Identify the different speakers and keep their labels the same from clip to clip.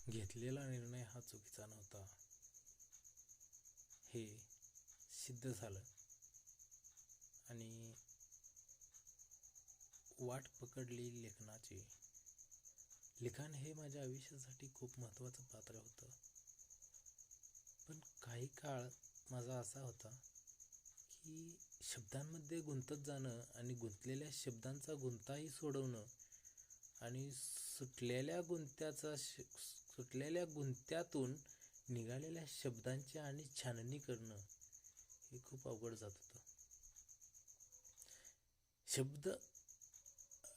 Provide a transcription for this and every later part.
Speaker 1: घेतलेला निर्णय हा चुकीचा नव्हता हे सिद्ध झालं आणि वाट पकडली लेखनाची. लिखाण हे माझ्या आयुष्यासाठी खूप महत्त्वाचं पात्र होतं. पण काही काळ माझा असा होता की शब्दांमध्ये गुंतत जाणं आणि गुंतलेल्या शब्दांचा गुंताही सोडवणं आणि सुटलेल्या गुंत्यातून निघालेल्या शब्दांची आणि छाननी करणं हे खूप अवघड जात होतं. शब्द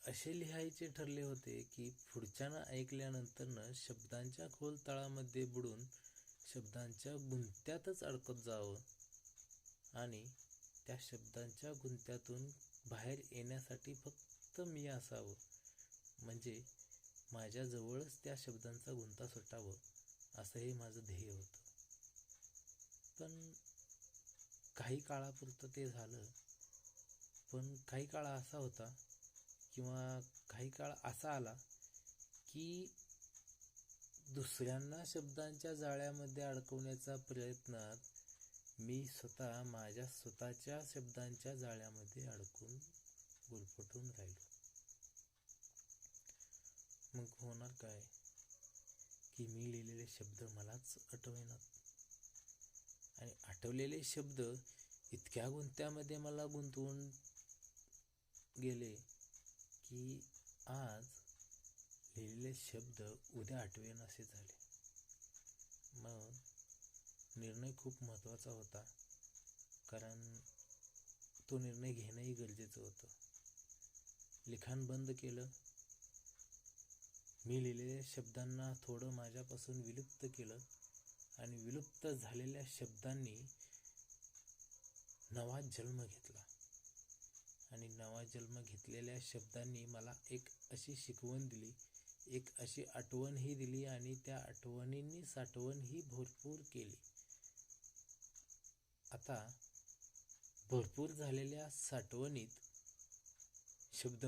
Speaker 1: असे लिहायचे ठरले होते की पुढच्यानं ऐकल्यानंतरनं शब्दांच्या खोल तळामध्ये बुडून शब्दांच्या गुंत्यातच अडकत जावं आणि त्या शब्दांच्या गुंत्यातून बाहेर येण्यासाठी फक्त मी असावं, म्हणजे माझ्याजवळच त्या शब्दांचा गुंता सुटावं असं हे माझं ध्येय होतं. पण काही काळापुरतं ते झालं. पण काही काळ असा होता किंवा काही काळ असा आला की दुसऱ्यांना शब्दांच्या जाळ्यामध्ये अडकवण्याचा प्रयत्नात मी स्वतः माझ्या स्वतःच्या शब्दांच्या जाळ्यामध्ये अडकून गुरफटून राहिलो. मग होणार काय की मी लिहिलेले शब्द मलाच आठवेनात आणि आठवलेले शब्द इतक्या गुंत्यामध्ये मला गुंतवून गेले की आज लिहिलेले शब्द उद्या आठवेन असे झाले. मग निर्णय खूप महत्त्वाचा होता, कारण तो निर्णय घेणंही गरजेचं होतं. लिखाण बंद केलं. मी लिहिलेल्या शब्दांना थोडं माझ्यापासून विलुप्त केलं आणि विलुप्त झालेल्या शब्दांनी नवा जन्म घेतला आणि नवा जन्म घेतलेल्या शब्दांनी मला एक अशी शिकवण दिली, एक अशी आठवणही दिली आणि त्या आठवणींनी साठवणही भरपूर केली. आता भरपूर झालेल्या साठवणीत शब्द